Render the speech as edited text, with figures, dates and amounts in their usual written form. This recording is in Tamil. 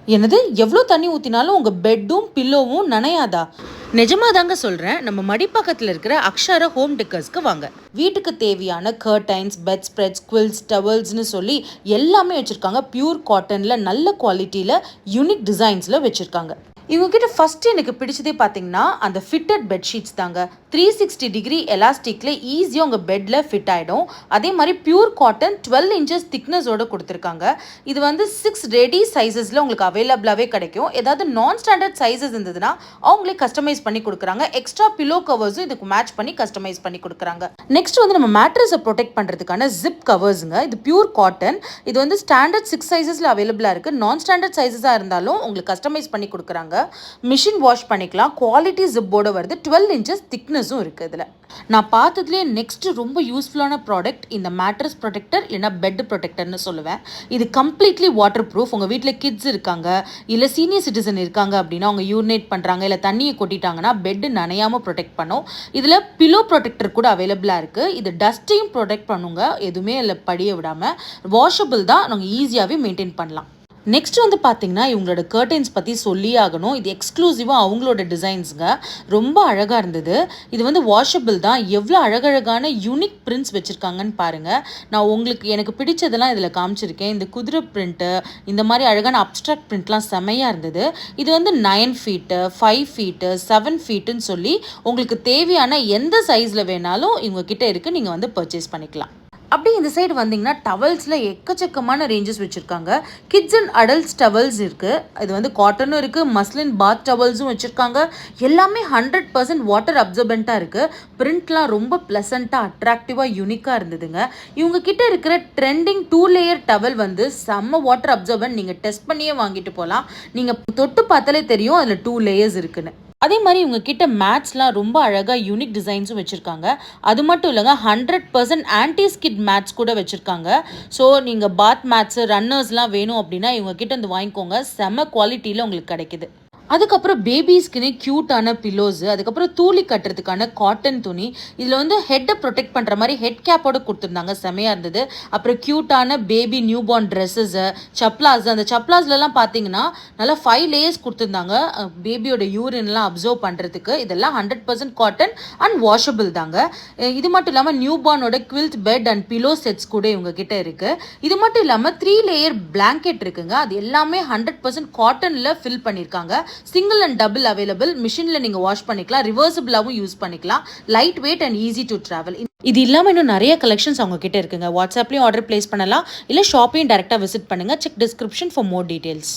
என்னது எவ்வளோ தண்ணி ஊற்றினாலும் உங்கள் பெட்டும் பில்லோவும் நனையாதா? நிஜமாக தாங்க சொல்கிறேன். நம்ம மடிப்பக்கத்தில் இருக்கிற அக்ஷரா ஹோம் டெக்கர்ஸ்க்கு வாங்க. வீட்டுக்கு தேவையான கர்டைன்ஸ், பெட் ஸ்ப்ரெட்ஸ், குவில்ஸ், டவல்ஸ்னு சொல்லி எல்லாமே வச்சுருக்காங்க. பியூர் காட்டனில் நல்ல குவாலிட்டியில் யூனிக் டிசைன்ஸில் வச்சுருக்காங்க. இவங்ககிட்ட ஃபஸ்ட்டு எனக்கு பிடிச்சதே பார்த்தீங்கன்னா அந்த ஃபிட்டட் பெட்ஷீட்ஸ் தாங்க. 360 டிகிரி எலாஸ்டிக்கில் ஈஸியாக உங்கள் பெட்டில் ஃபிட் ஆகிடும். அதே மாதிரி பியூர் காட்டன் 12 இன்ச்சஸ் திக்னஸோடு கொடுத்துருக்காங்க. இது வந்து 6 ரெடி சைஸஸில் உங்களுக்கு அவைலபிளாகவே கிடைக்கும். ஏதாவது நான் ஸ்டாண்டர்ட் சைஸஸ் இருந்ததுன்னா அவங்களே கஸ்டமைஸ் பண்ணி கொடுக்குறாங்க. எக்ஸ்ட்ரா பில்லோ கவர்ஸும் இதுக்கு மேட்ச் பண்ணி கஸ்டமைஸ் பண்ணி கொடுக்குறாங்க. நெக்ஸ்ட் வந்து நம்ம மேட்ரஸை ப்ரொடெக்ட் பண்ணுறதுக்கான ஜிப் கவர்ஸுங்க. இது பியூர் காட்டன். இது வந்து ஸ்டாண்டர்ட் 6 சைஸஸில் அவைலபிளாக இருக்குது. நான் ஸ்டாண்டர்ட் சைஸஸாக இருந்தாலும் உங்களுக்கு கஸ்டமைஸ் பண்ணி கொடுக்குறாங்க. மிஷின் வாஷ் பண்ணிக்கலாம். குவாலிட்டி ஜிப்போட வருது. 12 இன்ச்சஸ் திக்னஸும் இருக்குது இதில். நான் பார்த்ததுலேயே நெக்ஸ்ட் ரொம்ப யூஸ்ஃபுல்லான ப்ராடக்ட் இந்த மேட்ரஸ் ப்ரொடெக்டர் இல்லைனா பெட் ப்ரொடெக்டர்னு சொல்லுவேன். இது கம்ப்ளீட்லி வாட்டர் ப்ரூஃப். உங்கள் வீட்டில் கிட்ஸ் இருக்காங்க இல்லை சீனியர் சிட்டிசன் இருக்காங்க அப்படின்னா அவங்க யூரினேட் பண்ணுறாங்க இல்லை தண்ணியை கொட்டிட்டாங்கன்னா பெட்டு நனையாமல் ப்ரொடெக்ட் பண்ணும். இதில் பில்லோ ப்ரொடெக்டர் கூட அவைலபிளாக இருக்குது. இது டஸ்ட்டையும் ப்ரொடெக்ட் பண்ணுங்க. எதுவுமே இல்லை படிய விடாமல். வாஷபிள் தான். நாங்கள் ஈஸியாகவே மெயின்டைன் பண்ணலாம். நெக்ஸ்ட் வந்து பார்த்தீங்கன்னா இவங்களோட கர்டைன்ஸ் பற்றி சொல்லி ஆகணும். இது எக்ஸ்க்ளூசிவாக அவங்களோட டிசைன்ஸுங்க. ரொம்ப அழகாக இருந்தது. இது வந்து வாஷபிள் தான். எவ்வளோ அழகழகான யூனிக் பிரிண்ட்ஸ் வச்சுருக்காங்கன்னு பாருங்கள். நான் எனக்கு பிடிச்சதெல்லாம் இதில் காமிச்சிருக்கேன். இந்த குதிரை பிரிண்ட்டு, இந்த மாதிரி அழகான அப்ட்ராக்ட் பிரிண்ட்லாம் செமையாக இருந்தது. இது வந்து 9 ஃபீட்டு, 5 ஃபீட்டு, 7 ஃபீட்டுன்னு சொல்லி உங்களுக்கு தேவையான எந்த சைஸில் வேணாலும் இவங்க கிட்ட இருக்குது. நீங்கள் வந்து பர்ச்சேஸ் பண்ணிக்கலாம். அப்படியே இந்த சைடு வந்தீங்கன்னா டவல்ஸில் எக்கச்சக்கமான ரேஞ்சஸ் வச்சுருக்காங்க. கிட்ஸ் அண்ட் அடல்ட்ஸ் டவல்ஸ் இருக்குது. இது வந்து காட்டனும் இருக்குது, மஸ்லின் பாத் டவல்ஸும் வச்சுருக்காங்க. எல்லாமே 100% வாட்டர் அப்சர்பண்ட்டாக இருக்குது. பிரிண்ட்லாம் ரொம்ப ப்ளசண்ட்டாக அட்ராக்டிவாக யூனிக்காக இருந்ததுங்க. இவங்க கிட்ட இருக்கிற ட்ரெண்டிங் 2 லேயர் டவல் வந்து செம்ம வாட்டர் அப்சர்பன்ட். நீங்கள் டெஸ்ட் பண்ணியே வாங்கிட்டு போகலாம். நீங்கள் தொட்டு பார்த்தாலே தெரியும் அதில் 2 லேயர்ஸ் இருக்குன்னு. அதே மாதிரி இவங்க கிட்ட மேட்ஸ்லாம் ரொம்ப அழகாக யூனிக் டிசைன்ஸும் வச்சுருக்காங்க. அது மட்டும் இல்லைங்க, 100% ஆன்டி ஸ்கிட் மேட்ஸ் கூட வச்சுருக்காங்க. ஸோ நீங்கள் பாத் மேட்ஸு, ரன்னர்ஸ்லாம் வேணும் அப்படின்னா இவங்க கிட்ட வந்து வாங்கிக்கோங்க. செம்ம குவாலிட்டியில் உங்களுக்கு கிடைக்குது. அதுக்கப்புறம் பேபிஸ்க்குன்னு க்யூட்டான பில்லோஸு, அதுக்கப்புறம் தூளி கட்டுறதுக்கான காட்டன் துணி. இதில் வந்து ஹெட்டை ப்ரொடெக்ட் பண்ணுற மாதிரி ஹெட் கேப்போடு கொடுத்துருந்தாங்க. செமையாக இருந்தது. அப்புறம் க்யூட்டான பேபி நியூ பார்ன் ட்ரெஸ்ஸஸு, சப்ளாஸ். அந்த சப்ளாஸ்லாம் பார்த்தீங்கன்னா நல்லா 5 லேயர்ஸ் கொடுத்துருந்தாங்க பேபியோட யூரின்லாம் அப்சர்வ் பண்ணுறதுக்கு. இதெல்லாம் 100% காட்டன் அண்ட் வாஷபிள் தாங்க. இது மட்டும் இல்லாமல் நியூ பார்னோட quilt bed and pillow sets கூட இவங்க கிட்ட இருக்குது. இது மட்டும் இல்லாமல் 3 லேயர் பிளாங்கெட் இருக்குங்க. அது எல்லாமே 100% காட்டனில் ஃபில் பண்ணியிருக்காங்க. Single and double available. மிஷினில் நீங்கள் வாஷ் பண்ணிக்கலாம். ரிவர்சபிளாகவும் யூஸ் பண்ணிக்கலாம். Light weight and easy to travel. இது இல்லாமல் இன்னும் நிறைய கலெக்ஷன்ஸ் அவங்க கிட்ட இருக்குங்க. வாட்ஸ்அப்லேயும் ஆர்டர் பிளேஸ் பண்ணலாம். இல்லை ஷாப்பையும் டேரெக்டாக விசிட் பண்ணுங்கள். Check description for more details.